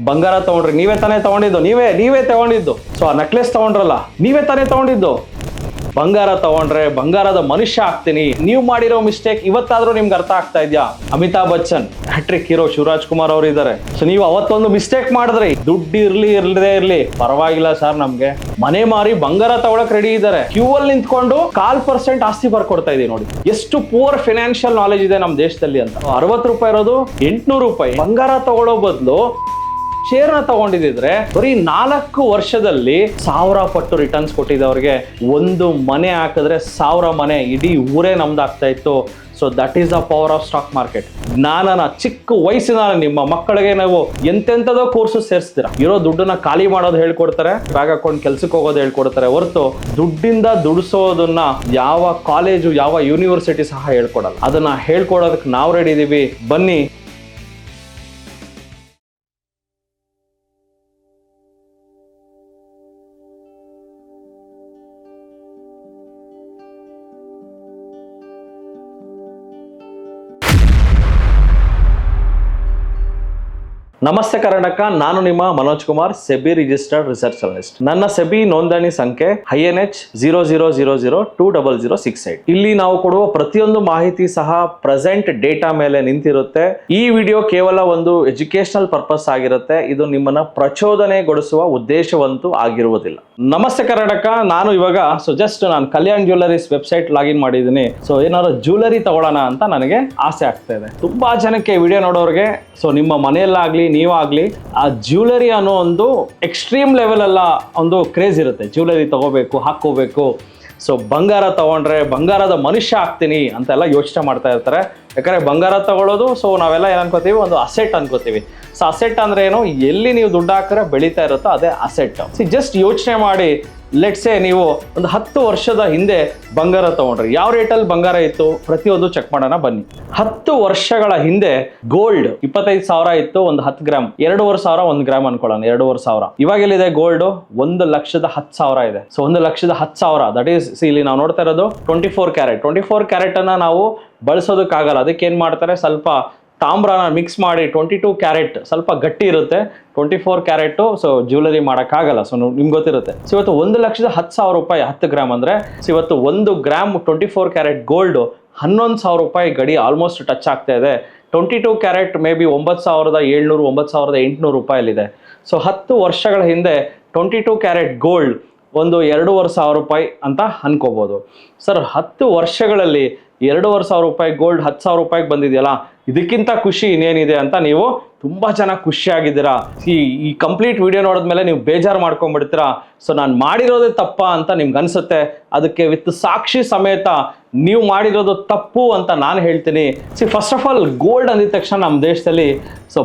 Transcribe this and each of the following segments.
ಬಂಗಾರ ತಗೊಂಡ್ರಿ, ನೀವೇ ತಾನೇ ತಗೊಂಡಿದ್ದು, ನೀವೇ ತಗೊಂಡಿದ್ದು. ಸೊ ಆ ನೆಕ್ಲೆಸ್ ತಗೊಂಡ್ರಲ್ಲ, ನೀವೇ ತಾನೇ ತಗೊಂಡಿದ್ದು. ಬಂಗಾರ ತಗೊಂಡ್ರೆ ಬಂಗಾರದ ಮನುಷ್ಯ ಆಗ್ತೀನಿ. ನೀವು ಮಾಡಿರೋ ಮಿಸ್ಟೇಕ್ ಇವತ್ತಾದ್ರೂ ನಿಮ್ಗೆ ಅರ್ಥ ಆಗ್ತಾ ಇದೆಯಾ? ಅಮಿತಾಬ್ ಬಚ್ಚನ್, ಹ್ಯಾಟ್ರಿಕ್ ಹೀರೋ ಶಿವರಾಜ್ ಕುಮಾರ್ ಅವರು ಇದ್ದಾರೆ. ಸೊ ನೀವು ಅವತ್ತೊಂದು ಮಿಸ್ಟೇಕ್ ಮಾಡಿದ್ರಿ, ದುಡ್ಡು ಇರ್ಲಿದೇ ಇರ್ಲಿ ಪರವಾಗಿಲ್ಲ ಸರ್, ನಮ್ಗೆ ಮನೆ ಮಾರಿ ಬಂಗಾರ ತಗೊಳಕ್ ರೆಡಿ ಇದ್ದಾರೆ. ಕ್ಯೂ ಅಲ್ಲಿ ನಿಂತ್ಕೊಂಡು 1% ಆಸ್ತಿ ಬರ್ಕೊಡ್ತಾ ಇದೀವಿ ನೋಡಿ. ಎಷ್ಟು ಪೂರ್ ಫಿನಾನ್ಷಿಯಲ್ ನಾಲೆಜ್ ಇದೆ ನಮ್ಮ ದೇಶದಲ್ಲಿ ಅಂತ. 60 ರೂಪಾಯಿ ಇರೋದು 800 ರೂಪಾಯಿ. ಬಂಗಾರ ತಗೊಳ್ಳೋ ಬದಲು ಶೇರ್ನ ತಗೊಂಡಿದ್ರೆ ಬರೀ 4 ವರ್ಷದಲ್ಲಿ 1000 ಪಟ್ಟು ರಿಟರ್ನ್ಸ್ ಕೊಟ್ಟಿದ್ದವ್ರಿಗೆ. ಒಂದು ಮನೆ ಹಾಕಿದ್ರೆ 1000 ಮನೆ, ಇಡೀ ಊರೇ ನಮ್ದಾಗ್ತಾ ಇತ್ತು. So that is the power of stock market. ಜ್ಞಾನನ ಚಿಕ್ಕ ವಯಸ್ಸಿನ ನಿಮ್ಮ ಮಕ್ಕಳಿಗೆ ನಾವು ಎಂತೆಂಥದೋ ಕೋರ್ಸು ಸೇರಿಸ್ತೀರಾ. ಇರೋ ದುಡ್ಡನ್ನ ಖಾಲಿ ಮಾಡೋದು ಹೇಳ್ಕೊಡ್ತಾರೆ, ಬ್ಯಾಗ್ ಹಾಕೊಂಡು ಕೆಲ್ಸಕ್ಕೆ ಹೋಗೋದು ಹೇಳ್ಕೊಡ್ತಾರೆ ಹೊರತು ದುಡ್ಡಿಂದ ದುಡಿಸೋದನ್ನ ಯಾವ ಕಾಲೇಜು ಯಾವ ಯೂನಿವರ್ಸಿಟಿ ಸಹ ಹೇಳ್ಕೊಡಲ್ಲ. ಅದನ್ನ ಹೇಳ್ಕೊಡೋದಕ್ಕೆ ನಾವು ರೆಡಿ ಇದೀವಿ, ಬನ್ನಿ. ನಮಸ್ತೆ ಕರ್ನಾಟಕ, ನಾನು ನಿಮ್ಮ Manoj Kumar, SEBI registered research analyst. ನನ್ನ ಸೆಬಿ ನೋಂದಣಿ ಸಂಖ್ಯೆ INH 00002068. ಇಲ್ಲಿ ನಾವು ಕೊಡುವ ಪ್ರತಿಯೊಂದು ಮಾಹಿತಿ ಸಹ ಪ್ರೆಸೆಂಟ್ ಡೇಟಾ ಮೇಲೆ ನಿಂತಿರುತ್ತೆ. ಈ ವಿಡಿಯೋ ಕೇವಲ ಒಂದು ಎಜುಕೇಶನಲ್ ಪರ್ಪಸ್ ಆಗಿರುತ್ತೆ. ಇದು ನಿಮ್ಮನ್ನ ಪ್ರಚೋದನೆಗೊಳಿಸುವ ಉದ್ದೇಶವಂತೂ ಆಗಿರುವುದಿಲ್ಲ. ನಮಸ್ತೆ ಕರ್ನಾಟಕ, ನಾನು ಇವಾಗ ನಾನು ಕಲ್ಯಾಣ್ ಜ್ಯುವೆಲ್ಲರೀಸ್ ವೆಬ್ಸೈಟ್ ಲಾಗಿನ್ ಮಾಡಿದ್ದೀನಿ. ಸೊ ಏನಾದ್ರು ಜ್ಯುವೆಲ್ಲರಿ ತಗೊಳ್ಳೋಣ ಅಂತ ನನಗೆ ಆಸೆ ಆಗ್ತಾ ಇದೆ. ತುಂಬಾ ಜನಕ್ಕೆ ವಿಡಿಯೋ ನೋಡೋರಿಗೆ ನಿಮ್ಮ ಮನೆಯಲ್ಲಾಗ್ಲಿ ನೀವಾಗ್ಲಿ ಆ ಜ್ಯುವೆಲರಿ ಅನ್ನೋ ಒಂದು ಎಕ್ಸ್ಟ್ರೀಮ್ ಲೆವೆಲ್ ಎಲ್ಲ ಒಂದು ಕ್ರೇಜ್ ಇರುತ್ತೆ. ಜ್ಯುವೆಲರಿ ತಗೋಬೇಕು, ಹಾಕೋಬೇಕು. ಸೊ ಬಂಗಾರ ತಗೊಂಡ್ರೆ ಬಂಗಾರದ ಮನುಷ್ಯ ಆಗ್ತೀನಿ ಅಂತೆಲ್ಲ ಯೋಚನೆ ಮಾಡ್ತಾ ಇರ್ತಾರೆ. ಯಾಕಂದ್ರೆ ಬಂಗಾರ ತಗೊಳ್ಳೋದು ನಾವೆಲ್ಲ ಏನ್ ಅನ್ಕೋತೀವಿ, ಒಂದು ಅಸೆಟ್ ಅನ್ಕೋತೀವಿ. ಸೊ ಅಸೆಟ್ ಅಂದ್ರೆ ಏನು, ಎಲ್ಲಿ ನೀವು ದುಡ್ಡು ಹಾಕಿದ್ರೆ ಬೆಳೀತಾ ಇರುತ್ತೋ ಅದೇ ಅಸೆಟ್. ಜಸ್ಟ್ ಯೋಚನೆ ಮಾಡಿ, ಲೆಟ್ಸೇ ನೀವು ಒಂದು 10 ವರ್ಷದ ಹಿಂದೆ ಬಂಗಾರ ತಗೊಂಡ್ರಿ, ಯಾವ ರೇಟಲ್ಲಿ ಬಂಗಾರ ಇತ್ತು ಪ್ರತಿಯೊಂದು ಚೆಕ್ ಮಾಡೋಣ ಬನ್ನಿ. 10 ವರ್ಷಗಳ ಹಿಂದೆ ಗೋಲ್ಡ್ 25,000 ಇತ್ತು, ಒಂದು 10 ಗ್ರಾಮ್. 2,500 1 ಗ್ರಾಮ್ ಅನ್ಕೊಳ್ಳೋಣ, 2,500. ಇವಾಗ ಎಲ್ಲಿದೆ ಗೋಲ್ಡ್? 1,10,000 ಇದೆ. ಸೊ 1,10,000 ದಟ್ ಈಸ್, ಇಲ್ಲಿ ನಾವು ನೋಡ್ತಾ ಇರೋದು 24 ಕ್ಯಾರೆಟ್. 24 ಕ್ಯಾರೆಟ್ ಅನ್ನ ನಾವು ಬಳಸೋದಕ್ಕಾಗಲ್ಲ. ಅದಕ್ಕೆ ಏನ್ ಮಾಡ್ತಾರೆ, ಸ್ವಲ್ಪ ತಾಮ್ರನ ಮಿಕ್ಸ್ ಮಾಡಿ 22 ಕ್ಯಾರೆಟ್, ಸ್ವಲ್ಪ ಗಟ್ಟಿ ಇರುತ್ತೆ. 24 ಕ್ಯಾರೆಟ್ ಜ್ಯುವೆಲರಿ ಮಾಡೋಕ್ಕಾಗಲ್ಲ. ಸೊ ನಿಮ್ಗೆ ಗೊತ್ತಿರುತ್ತೆ. ಸೊ ಇವತ್ತು 1,10,000 ರೂಪಾಯಿ 10 ಗ್ರಾಮ್ ಅಂದ್ರೆ, ಇವತ್ತು 1 ಗ್ರಾಮ್ 24 ಕ್ಯಾರೆಟ್ ಗೋಲ್ಡ್ 11,000 ರೂಪಾಯಿ ಗಡಿ ಆಲ್ಮೋಸ್ಟ್ ಟಚ್ ಆಗ್ತಾ ಇದೆ. 22 ಕ್ಯಾರೆಟ್ ಮೇ ಬಿ 9,700 9,800 ರೂಪಾಯಲ್ಲಿದೆ. ಸೊ 10 ವರ್ಷಗಳ ಹಿಂದೆ 22 ಕ್ಯಾರೆಟ್ ಗೋಲ್ಡ್ ಒಂದು 2,500 ರೂಪಾಯಿ ಅಂತ ಅನ್ಕೋಬಹುದು. ಸರ್ 10 ವರ್ಷಗಳಲ್ಲಿ 2,500 ರೂಪಾಯಿ ಗೋಲ್ಡ್ 10,000 ರೂಪಾಯಿಗೆ ಬಂದಿದೆಯಲ್ಲ, ಇದಕ್ಕಿಂತ ಖುಷಿ ಇನ್ನೇನಿದೆ ಅಂತ ನೀವು ತುಂಬಾ ಜನ ಖುಷಿಯಾಗಿದ್ದೀರಾ. ಈ ಕಂಪ್ಲೀಟ್ ವಿಡಿಯೋ ನೋಡಿದ್ಮೇಲೆ ನೀವು ಬೇಜಾರು ಮಾಡ್ಕೊಂಡ್ಬಿಡ್ತೀರಾ. ಸೊ ನಾನು ಮಾಡಿರೋದೇ ತಪ್ಪಾ ಅಂತ ನಿಮ್ಗೆ ಅನ್ಸುತ್ತೆ. ಅದಕ್ಕೆ ವಿತ್ ಸಾಕ್ಷಿ ಸಮೇತ ನೀವು ಮಾಡಿರೋದು ತಪ್ಪು ಅಂತ ನಾನು ಹೇಳ್ತೀನಿ. ಫಸ್ಟ್ ಆಫ್ ಆಲ್ ಗೋಲ್ಡ್ ಅಂದಿದ ತಕ್ಷಣ ನಮ್ಮ ದೇಶದಲ್ಲಿ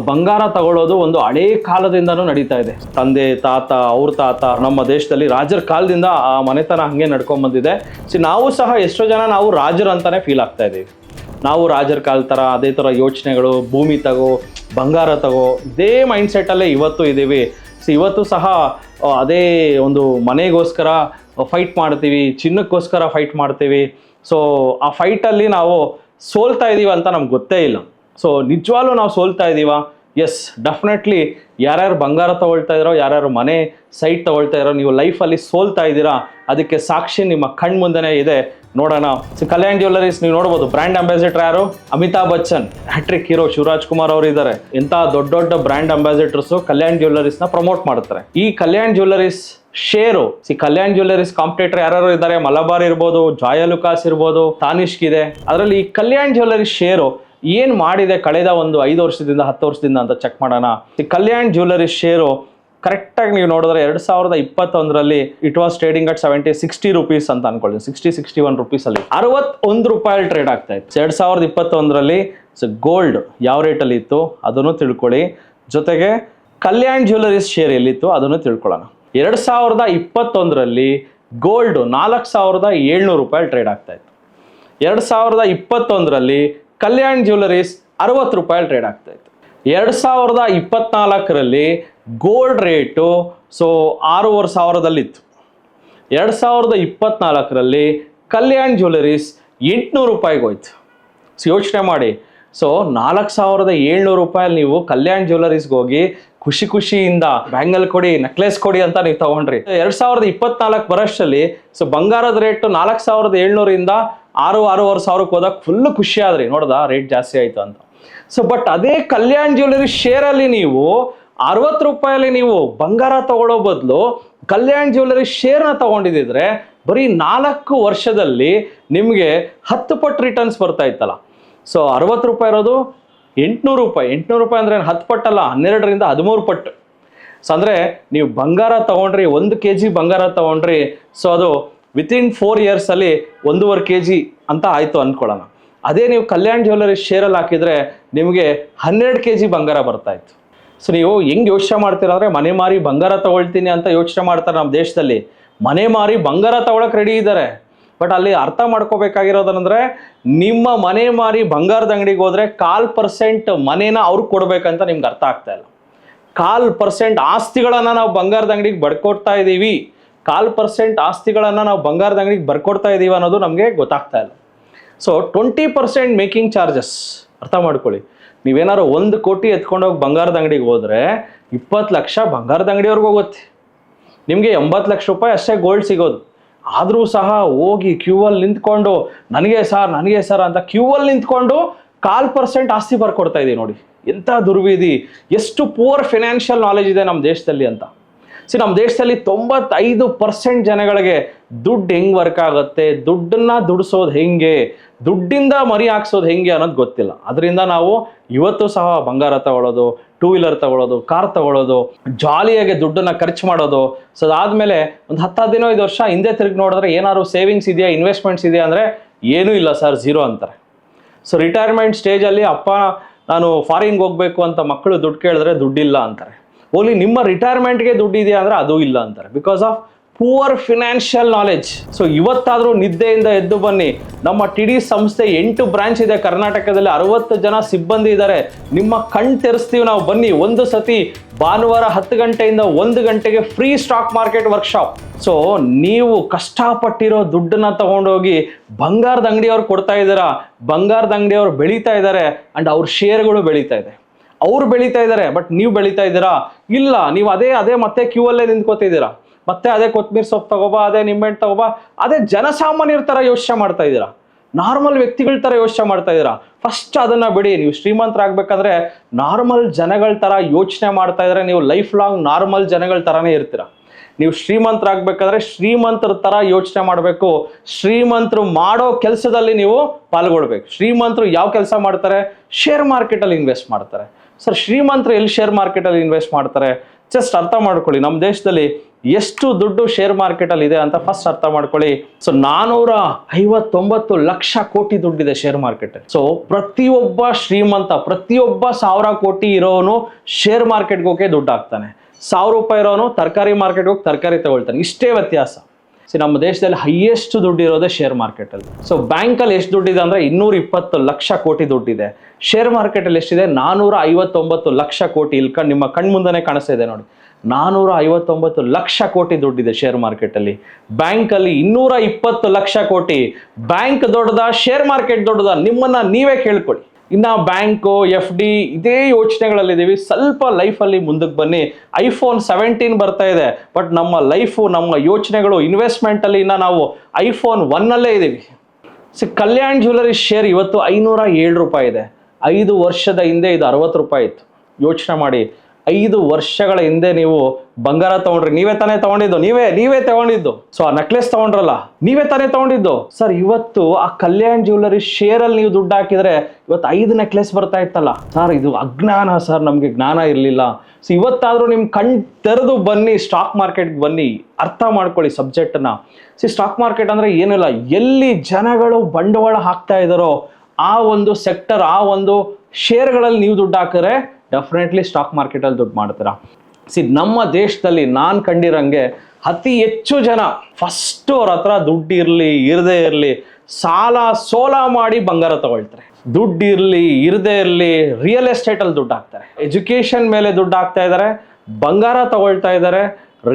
ಬಂಗಾರ ತಗೊಳ್ಳೋದು ಒಂದು ಹಳೇ ಕಾಲದಿಂದನೂ ನಡೀತಾ ಇದೆ. ತಂದೆ ತಾತ ಅವ್ರ ತಾತ ನಮ್ಮ ದೇಶದಲ್ಲಿ ರಾಜರ ಕಾಲದಿಂದ ಆ ಮನೆತನ ಹಂಗೆ ನಡ್ಕೊಂಡ್ ಬಂದಿದೆ. ನಾವು ಸಹ ಎಷ್ಟೋ ಜನ ನಾವು ರಾಜರು ಅಂತಾನೆ ಫೀಲ್ ಆಗ್ತಾ ಇದೀವಿ. ನಾವು ರಾಜರ ಕಾಲ ಥರ ಅದೇ ಥರ ಯೋಚನೆಗಳು, ಭೂಮಿ ತಗೋ ಬಂಗಾರ ತಗೋ, ಇದೇ ಮೈಂಡ್ ಸೆಟ್ಟಲ್ಲೇ ಇವತ್ತು ಇದ್ದೀವಿ. ಇವತ್ತು ಸಹ ಅದೇ ಒಂದು ಮನೆಗೋಸ್ಕರ ಫೈಟ್ ಮಾಡ್ತೀವಿ, ಚಿನ್ನಕ್ಕೋಸ್ಕರ ಫೈಟ್ ಮಾಡ್ತೀವಿ. ಸೊ ಆ ಫೈಟಲ್ಲಿ ನಾವು ಸೋಲ್ತಾ ಇದ್ದೀವಿ ಅಂತ ನಮ್ಗೆ ಗೊತ್ತೇ ಇಲ್ಲ. ಸೊ ನಿಜವಾಗ್ಲೂ ನಾವು ಸೋಲ್ತಾ ಇದ್ದೀವಾ? S, definitely. ಯಾರ್ಯಾರು ಬಂಗಾರ ತಗೊಳ್ತಾ ಇದ್ದೀರೋ, ಯಾರ್ಯಾರು ಮನೆ ಸೈಟ್ ತಗೊಳ್ತಾ ಇರೋ, ನೀವು ಲೈಫಲ್ಲಿ ಸೋಲ್ತಾ ಇದ್ದೀರಾ. ಅದಕ್ಕೆ ಸಾಕ್ಷಿ ನಿಮ್ಮ ಕಣ್ ಮುಂದೆನೇ ಇದೆ, ನೋಡೋಣ. ಕಲ್ಯಾಣ್ ಜ್ಯುವೆಲ್ಲರೀಸ್ ನೀವು ನೋಡ್ಬೋದು. ಬ್ರ್ಯಾಂಡ್ ಅಂಬಾಸಿಡರ್ ಯಾರು? ಅಮಿತಾಬ್ ಬಚ್ಚನ್, ಹ್ಯಾಟ್ರಿಕ್ ಹೀರೋ ಶಿವರಾಜ್ ಕುಮಾರ್ ಅವರು ಇದ್ದಾರೆ. ಎಂಥ ದೊಡ್ಡ ದೊಡ್ಡ ಬ್ರ್ಯಾಂಡ್ ಅಂಬಾಸಿಡರ್ಸು ಕಲ್ಯಾಣ್ ಜ್ಯುವೆಲ್ಲರೀಸ್ನ ಪ್ರಮೋಟ್ ಮಾಡ್ತಾರೆ. ಈ Kalyan jewelleries share, Kalyan jewelleries competitor ಯಾರು ಇದ್ದಾರೆ? ಮಲಬಾರ್ ಇರ್ಬೋದು, ಜಾಯಲುಕಾಸ್ ಇರ್ಬೋದು, ತಾನಿಷ್ಕ್ ಇದೆ. ಅದರಲ್ಲಿ ಈ ಕಲ್ಯಾಣ್ ಜ್ಯುವೆಲ್ಲರೀಸ್ ಶೇರು ಏನ್ ಮಾಡಿದೆ ಕಳೆದ ಒಂದು 5 ವರ್ಷದಿಂದ 10 ವರ್ಷದಿಂದ ಅಂತ ಚೆಕ್ ಮಾಡೋಣ. ಕಲ್ಯಾಣ್ ಜ್ಯುವೆಲ್ಲರೀಸ್ ಶೇರು ಕರೆಕ್ಟಾಗಿ ನೀವು ನೋಡಿದ್ರೆ 2021ರಲ್ಲಿ it was trading at 60 rupees ಅಂತ ಅನ್ಕೊಳ್ಳಿ. 61 ರೂಪೀಸ್ ಅಲ್ಲಿ 61 ರೂಪಾಯಿ ಟ್ರೇಡ್ ಆಗ್ತಾ ಇತ್ತು. 2021ರಲ್ಲಿ ಗೋಲ್ಡ್ ಯಾವ ರೇಟಲ್ಲಿ ಇತ್ತು ಅದನ್ನು ತಿಳ್ಕೊಳ್ಳಿ. ಜೊತೆಗೆ ಕಲ್ಯಾಣ್ ಜ್ಯುವೆಲ್ಲರೀಸ್ ಶೇರ್ ಎಲ್ಲಿತ್ತು ಅದನ್ನು ತಿಳ್ಕೊಳ್ಳೋಣ. 2021ರಲ್ಲಿ ಗೋಲ್ಡ್ 4,700 ರೂಪಾಯಿ ಟ್ರೇಡ್ ಆಗ್ತಾ ಇತ್ತು. 2021ರಲ್ಲಿ ಕಲ್ಯಾಣ್ ಜ್ಯುವೆಲ್ಲರೀಸ್ 60 ರೂಪಾಯಿ ಟ್ರೇಡ್ ಆಗ್ತಾ ಇತ್ತು. 2024ರಲ್ಲಿ ಗೋಲ್ಡ್ ರೇಟು 6,500ದಲ್ಲಿತ್ತು. 2024ರಲ್ಲಿ ಕಲ್ಯಾಣ್ ಜ್ಯುವೆಲ್ಲರೀಸ್ 800 ರೂಪಾಯಿಗೆ ಹೋಯ್ತು. ಯೋಚನೆ ಮಾಡಿ. 4,700 ರೂಪಾಯಲ್ಲಿ ನೀವು ಕಲ್ಯಾಣ್ ಜ್ಯುವೆಲ್ಲರೀಸ್ಗೆ ಹೋಗಿ ಖುಷಿಯಿಂದ ಬ್ಯಾಂಗಲ್ ಕೊಡಿ, ನೆಕ್ಲೆಸ್ ಕೊಡಿ ಅಂತ ನೀವು ತಗೊಂಡ್ರಿ. 2024 ಬರೋಷ್ಟರಲ್ಲಿ ಸೊ ಬಂಗಾರದ ರೇಟ್ 4700 6,500 ಹೋದಾಗ ಫುಲ್ ಖುಷಿ ಆದ್ರಿ, ನೋಡ್ದ ರೇಟ್ ಜಾಸ್ತಿ ಆಯ್ತು ಅಂತ. ಸೊ ಬಟ್ ಅದೇ ಕಲ್ಯಾಣ್ ಜ್ಯುವೆಲರಿ ಶೇರಲ್ಲಿ ನೀವು 60 ರೂಪಾಯಲ್ಲಿ ನೀವು ಬಂಗಾರ ತಗೊಳ್ಳೋ ಬದಲು ಕಲ್ಯಾಣ್ ಜ್ಯುವೆಲರಿ ಶೇರ್ನ ತಗೊಂಡಿದ್ರೆ ಬರೀ 4 ವರ್ಷದಲ್ಲಿ ನಿಮಗೆ 10 ಪಟ್ಟು ರಿಟರ್ನ್ಸ್ ಬರ್ತಾ ಇತ್ತಲ್ಲ. ಸೊ 60 ರೂಪಾಯಿ ಇರೋದು 800 ರೂಪಾಯಿ. 800 ರೂಪಾಯಿ ಅಂದ್ರೆ 10 ಪಟ್ಟಲ್ಲ, 12ರಿಂದ 13 ಪಟ್ಟು. ಸೊ ಅಂದರೆ ನೀವು ಬಂಗಾರ ತಗೊಂಡ್ರಿ, 1 kg ಬಂಗಾರ ತಗೊಂಡ್ರಿ, ಸೊ ಅದು ವಿತಿನ್ 4 ಇಯರ್ಸಲ್ಲಿ 1.5 kg ಅಂತ ಆಯಿತು ಅಂದ್ಕೊಳ್ಳೋಣ. ಅದೇ ನೀವು ಕಲ್ಯಾಣ್ ಜ್ಯುವೆಲರಿ ಶೇರಲ್ಲಿ ಹಾಕಿದರೆ ನಿಮಗೆ 12 kg ಬಂಗಾರ ಬರ್ತಾ ಇತ್ತು. ಸೊ ನೀವು ಹೆಂಗೆ ಯೋಚನೆ ಮಾಡ್ತೀರಾ ಅಂದರೆ ಮನೆ ಮಾರಿ ಬಂಗಾರ ತಗೊಳ್ತೀನಿ ಅಂತ ಯೋಚನೆ ಮಾಡ್ತಾರೆ ನಮ್ಮ ದೇಶದಲ್ಲಿ. ಮನೆ ಮಾರಿ ಬಂಗಾರ ತಗೊಳಕ್ಕೆ ರೆಡಿ ಇದ್ದಾರೆ. ಬಟ್ ಅಲ್ಲಿ ಅರ್ಥ ಮಾಡ್ಕೋಬೇಕಾಗಿರೋದಂದ್ರೆ ನಿಮ್ಮ ಮನೆ ಮಾರಿ ಬಂಗಾರದ ಅಂಗಡಿಗೆ ಹೋದರೆ 0.25% ಮನೇನ ಅವ್ರಿಗೆ ಕೊಡ್ಬೇಕಂತ ನಿಮ್ಗೆ ಅರ್ಥ ಆಗ್ತಾ ಇಲ್ಲ. 0.25% ಆಸ್ತಿಗಳನ್ನು ನಾವು ಬಂಗಾರದ ಅಂಗಡಿಗೆ ಬರ್ಕೊಡ್ತಾ ಇದ್ದೀವಿ, 0.25% ಆಸ್ತಿಗಳನ್ನು ನಾವು ಬಂಗಾರದ ಅಂಗಡಿಗೆ ಬರ್ಕೊಡ್ತಾ ಇದ್ದೀವಿ ಅನ್ನೋದು ನಮಗೆ ಗೊತ್ತಾಗ್ತಾ ಇಲ್ಲ. ಸೊ 20% ಮೇಕಿಂಗ್ ಚಾರ್ಜಸ್ ಅರ್ಥ ಮಾಡ್ಕೊಳ್ಳಿ. ನೀವೇನಾದ್ರು 1 ಕೋಟಿ ಎತ್ಕೊಂಡೋಗಿ ಬಂಗಾರದ ಅಂಗಡಿಗೆ ಹೋದರೆ 20 ಲಕ್ಷ ಬಂಗಾರದ ಅಂಗಡಿಯವ್ರಿಗೆ ಹೋಗುತ್ತೆ, ನಿಮಗೆ 80 ಲಕ್ಷ ರೂಪಾಯಿ ಅಷ್ಟೇ ಗೋಲ್ಡ್ ಸಿಗೋದು. ಆದರೂ ಸಹ ಹೋಗಿ ಕ್ಯೂವಲ್ಲಿ ನಿಂತ್ಕೊಂಡು ನನಗೆ ಸರ್ ಅಂತ ಕ್ಯೂವಲ್ಲಿ ನಿಂತ್ಕೊಂಡು 0.25% ಆಸ್ತಿ ಬರ್ಕೊಡ್ತಾ ಇದ್ದೀವಿ. ನೋಡಿ ಎಂಥ ದುರ್ವಿಧಿ, ಎಷ್ಟು ಪೂರ್ ಫಿನಾನ್ಷಿಯಲ್ ನಾಲೆಜ್ ಇದೆ ನಮ್ಮ ದೇಶದಲ್ಲಿ ಅಂತ. ನಮ್ಮ ದೇಶದಲ್ಲಿ 95% ಜನಗಳಿಗೆ ದುಡ್ಡು ಹೆಂಗೆ ವರ್ಕ್ ಆಗುತ್ತೆ, ದುಡ್ಡನ್ನ ದುಡಿಸೋದು ಹೆಂಗೆ, ದುಡ್ಡಿಂದ ಮರಿ ಹಾಕ್ಸೋದು ಹೆಂಗೆ ಅನ್ನೋದು ಗೊತ್ತಿಲ್ಲ. ಅದರಿಂದ ನಾವು ಇವತ್ತು ಸಹ ಬಂಗಾರ ತಗೊಳ್ಳೋದು, 2 ವೀಲರ್ ತಗೊಳ್ಳೋದು, ಕಾರ್ ತಗೊಳ್ಳೋದು, ಜಾಲಿಯಾಗಿ ದುಡ್ಡನ್ನ ಖರ್ಚು ಮಾಡೋದು. ಸೊ ಅದಾದಮೇಲೆ ಒಂದು 10-15 ವರ್ಷ ಹಿಂದೆ ತಿರುಗಿ ನೋಡಿದ್ರೆ ಏನಾದ್ರು ಸೇವಿಂಗ್ಸ್ ಇದೆಯಾ, ಇನ್ವೆಸ್ಟ್ಮೆಂಟ್ಸ್ ಇದೆಯಾ ಅಂದರೆ ಏನೂ ಇಲ್ಲ ಸರ್, ಝೀರೋ ಅಂತಾರೆ. ಸೊ ರಿಟೈರ್ಮೆಂಟ್ ಸ್ಟೇಜಲ್ಲಿ ಅಪ್ಪ ನಾನು ಫಾರಿನ್ಗೆ ಹೋಗಬೇಕು ಅಂತ ಮಕ್ಕಳು ದುಡ್ಡು ಕೇಳಿದ್ರೆ ದುಡ್ಡಿಲ್ಲ ಅಂತಾರೆ. ಓನ್ಲಿ ನಿಮ್ಮ ರಿಟೈರ್ಮೆಂಟ್ಗೆ ದುಡ್ಡು ಇದೆಯಾ ಅಂದರೆ ಅದು ಇಲ್ಲ ಅಂತಾರೆ, because of poor financial knowledge. So ಇವತ್ತಾದರೂ ನಿದ್ದೆಯಿಂದ ಎದ್ದು ಬನ್ನಿ. ನಮ್ಮ TD ಸಂಸ್ಥೆ 8 ಬ್ರಾಂಚ್ ಇದೆ ಕರ್ನಾಟಕದಲ್ಲಿ, 60 ಜನ ಸಿಬ್ಬಂದಿ ಇದ್ದಾರೆ. ನಿಮ್ಮ ಕಣ್ ತೆರೆಸ್ತೀವಿ ನಾವು, ಬನ್ನಿ. ಒಂದು ಸತಿ ಭಾನುವಾರ 10 ಗಂಟೆಯಿಂದ 1 ಗಂಟೆಗೆ free stock market workshop. So ನೀವು ಕಷ್ಟಪಟ್ಟಿರೋ ದುಡ್ಡನ್ನ ತಗೊಂಡೋಗಿ ಬಂಗಾರದ ಅಂಗಡಿಯವ್ರು ಕೊಡ್ತಾ ಇದ್ದೀರಾ, ಬಂಗಾರದ ಅಂಗಡಿಯವ್ರು ಬೆಳೀತಾ ಇದ್ದಾರೆ, ಅಂಡ್ ಅವ್ರ ಶೇರ್ಗಳು ಬೆಳೀತಾ ಇದೆ. ಅವ್ರು ಬೆಳೀತಾ ಇದ್ದಾರೆ, ಬಟ್ ನೀವು ಬೆಳೀತಾ ಇದ್ದೀರಾ ಇಲ್ಲ. ನೀವು ಅದೇ ಮತ್ತೆ ಕ್ಯೂ ಅಲ್ಲೇ ನಿಂತ್ಕೋತಿದ್ದೀರಾ, ಮತ್ತೆ ಅದೇ ಕೊತ್ತಂಬರಿ ಸೊಪ್ಪು ತಗೋಬಾ, ಅದೇ ನಿಂಬೆಹಣ್ಣು ತಗೋಬಾ, ಅದೇ ಜನಸಾಮಾನ್ಯರ ಥರ ಯೋಚನೆ ಮಾಡ್ತಾ ಇದ್ದೀರಾ, ನಾರ್ಮಲ್ ವ್ಯಕ್ತಿಗಳ ಥರ ಯೋಚನೆ ಮಾಡ್ತಾ ಇದ್ದೀರಾ. ಫಸ್ಟ್ ಅದನ್ನು ಬಿಡಿ. ನೀವು ಶ್ರೀಮಂತರಾಗಬೇಕಾದ್ರೆ ನಾರ್ಮಲ್ ಜನಗಳ ಥರ ಯೋಚನೆ ಮಾಡ್ತಾ ಇದ್ರೆ ನೀವು ಲೈಫ್ ಲಾಂಗ್ ನಾರ್ಮಲ್ ಜನಗಳ ಥರನೇ ಇರ್ತೀರ. ನೀವು ಶ್ರೀಮಂತರಾಗಬೇಕಾದ್ರೆ ಶ್ರೀಮಂತರ ಥರ ಯೋಚನೆ ಮಾಡಬೇಕು. ಶ್ರೀಮಂತರು ಮಾಡೋ ಕೆಲಸದಲ್ಲಿ ನೀವು ಪಾಲ್ಗೊಳ್ಬೇಕು. ಶ್ರೀಮಂತರು ಯಾವ ಕೆಲಸ ಮಾಡ್ತಾರೆ? ಶೇರ್ ಮಾರ್ಕೆಟಲ್ಲಿ ಇನ್ವೆಸ್ಟ್ ಮಾಡ್ತಾರೆ. ಸರ್ ಶ್ರೀಮಂತರು ಎಲ್ಲಿ ಶೇರ್ ಮಾರ್ಕೆಟಲ್ಲಿ ಇನ್ವೆಸ್ಟ್ ಮಾಡ್ತಾರೆ? ಜಸ್ಟ್ ಅರ್ಥ ಮಾಡ್ಕೊಳ್ಳಿ, ನಮ್ಮ ದೇಶದಲ್ಲಿ ಎಷ್ಟು ದುಡ್ಡು ಶೇರ್ ಮಾರ್ಕೆಟಲ್ಲಿ ಇದೆ ಅಂತ ಫಸ್ಟ್ ಅರ್ಥ ಮಾಡ್ಕೊಳ್ಳಿ. ಸೊ 459 ಲಕ್ಷ ಕೋಟಿ ದುಡ್ಡಿದೆ ಶೇರ್ ಮಾರ್ಕೆಟಲ್ಲಿ. ಸೊ ಪ್ರತಿಯೊಬ್ಬ ಶ್ರೀಮಂತ, ಪ್ರತಿಯೊಬ್ಬ 1000 ಕೋಟಿ ಇರೋನು ಶೇರ್ ಮಾರ್ಕೆಟ್ಗೆ ಹೋಗಿ ದುಡ್ಡು ಹಾಕ್ತಾನೆ. 1000 ರೂಪಾಯಿ ಇರೋನು ತರಕಾರಿ ಮಾರ್ಕೆಟ್ಗೆ ಹೋಗಿ ತರಕಾರಿ ತಗೊಳ್ತಾನೆ. ಇಷ್ಟೇ ವ್ಯತ್ಯಾಸ. ನಮ್ಮ ದೇಶದಲ್ಲಿ ಹೈಯೆಸ್ಟ್ ದುಡ್ಡು ಇರೋದೇ ಶೇರ್ ಮಾರ್ಕೆಟಲ್ಲಿ. ಸೊ ಬ್ಯಾಂಕಲ್ಲಿ ಎಷ್ಟು ದುಡ್ಡಿದೆ ಅಂದರೆ 220 ಲಕ್ಷ ಕೋಟಿ ದುಡ್ಡಿದೆ. ಶೇರ್ ಮಾರ್ಕೆಟಲ್ಲಿ ಎಷ್ಟಿದೆ? 459 ಲಕ್ಷ ಕೋಟಿ. ಇಲ್ಲಿ ನಿಮ್ಮ ಕಣ್ಮುಂದನೇ ಕಾಣಿಸ್ತಾ ಇದೆ ನೋಡಿ, 459 ಲಕ್ಷ ಕೋಟಿ ದುಡ್ಡಿದೆ ಶೇರ್ ಮಾರ್ಕೆಟಲ್ಲಿ. ಬ್ಯಾಂಕಲ್ಲಿ 220 ಲಕ್ಷ ಕೋಟಿ. ಬ್ಯಾಂಕ್ ದೊಡ್ಡದ, ಶೇರ್ ಮಾರ್ಕೆಟ್ ದೊಡ್ಡದ? ನಿಮ್ಮನ್ನ ನೀವೇ ಕೇಳ್ಕೊಳ್ಳಿ. ಇನ್ನು ಬ್ಯಾಂಕು, FD ಇದೇ ಯೋಚನೆಗಳಲ್ಲಿದ್ದೀವಿ. ಸ್ವಲ್ಪ ಲೈಫಲ್ಲಿ ಮುಂದಕ್ಕೆ ಬನ್ನಿ. iPhone 17 ಬರ್ತಾ ಇದೆ, ಬಟ್ ನಮ್ಮ ಲೈಫು, ನಮ್ಮ ಯೋಚನೆಗಳು ಇನ್ವೆಸ್ಟ್ಮೆಂಟಲ್ಲಿ ಇನ್ನು ನಾವು iPhone 1 ಇದ್ದೀವಿ. ಕಲ್ಯಾಣ್ ಜ್ಯುವೆಲರಿ ಶೇರ್ ಇವತ್ತು 507 ರೂಪಾಯಿ ಇದೆ. 5 ವರ್ಷದ ಹಿಂದೆ ಇದು 60 ರೂಪಾಯಿ ಇತ್ತು. ಯೋಚನೆ ಮಾಡಿ, 5 ವರ್ಷಗಳ ಹಿಂದೆ ನೀವು ಬಂಗಾರ ತಗೊಂಡ್ರಿ, ನೀವೇ ತಾನೇ ತಗೊಂಡಿದ್ದು, ನೀವೇ ತಗೊಂಡಿದ್ದು. ಸೊ ಆ ನೆಕ್ಲೆಸ್ ತಗೊಂಡ್ರಲ್ಲ, ನೀವೇ ತಾನೇ ತಗೊಂಡಿದ್ದು. ಸರ್ ಇವತ್ತು ಆ ಕಲ್ಯಾಣ್ ಜ್ಯುವೆಲರಿ ಶೇರಲ್ಲಿ ನೀವು ದುಡ್ಡು ಹಾಕಿದ್ರೆ ಇವತ್ತು 5 ನೆಕ್ಲೆಸ್ ಬರ್ತಾ ಇತ್ತಲ್ಲ. ಸರ್ ಇದು ಅಜ್ಞಾನ ಸರ್, ನಮಗೆ ಜ್ಞಾನ ಇರಲಿಲ್ಲ. ಸೊ ಇವತ್ತಾದರೂ ನಿಮ್ಮ ಕಣ್ ತೆರೆದು ಬನ್ನಿ, ಸ್ಟಾಕ್ ಮಾರ್ಕೆಟ್ಗೆ ಬನ್ನಿ, ಅರ್ಥ ಮಾಡ್ಕೊಳ್ಳಿ ಸಬ್ಜೆಕ್ಟನ್ನ. ಸ್ಟಾಕ್ ಮಾರ್ಕೆಟ್ ಅಂದರೆ ಏನಿಲ್ಲ, ಎಲ್ಲಿ ಜನಗಳು ಬಂಡವಾಳ ಹಾಕ್ತಾ ಇದ್ದಾರೋ ಆ ಒಂದು ಸೆಕ್ಟರ್, ಆ ಒಂದು ಶೇರ್ಗಳಲ್ಲಿ ನೀವು ದುಡ್ಡು ಹಾಕಿದ್ರೆ ಡೆಫಿನೆಟ್ಲಿ ಸ್ಟಾಕ್ ಮಾರ್ಕೆಟಲ್ಲಿ ದುಡ್ಡು ಮಾಡ್ತೀರಾ. ನಮ್ಮ ದೇಶದಲ್ಲಿ ನಾನು ಕಂಡಿರಂಗೆ ಅತಿ ಹೆಚ್ಚು ಜನ ಫಸ್ಟ್ ಅವ್ರ ಹತ್ರ ದುಡ್ಡು ಇರಲಿ ಇರದೇ ಇರಲಿ ಸೋಲ ಮಾಡಿ ಬಂಗಾರ ತಗೊಳ್ತಾರೆ. ದುಡ್ಡು ಇರಲಿ ಇರದೇ ಇರಲಿ ರಿಯಲ್ ಎಸ್ಟೇಟಲ್ಲಿ ದುಡ್ಡು ಹಾಕ್ತಾರೆ. ಎಜುಕೇಷನ್ ಮೇಲೆ ದುಡ್ಡು ಹಾಕ್ತಾ ಇದ್ದಾರೆ, ಬಂಗಾರ ತಗೊಳ್ತಾ ಇದ್ದಾರೆ,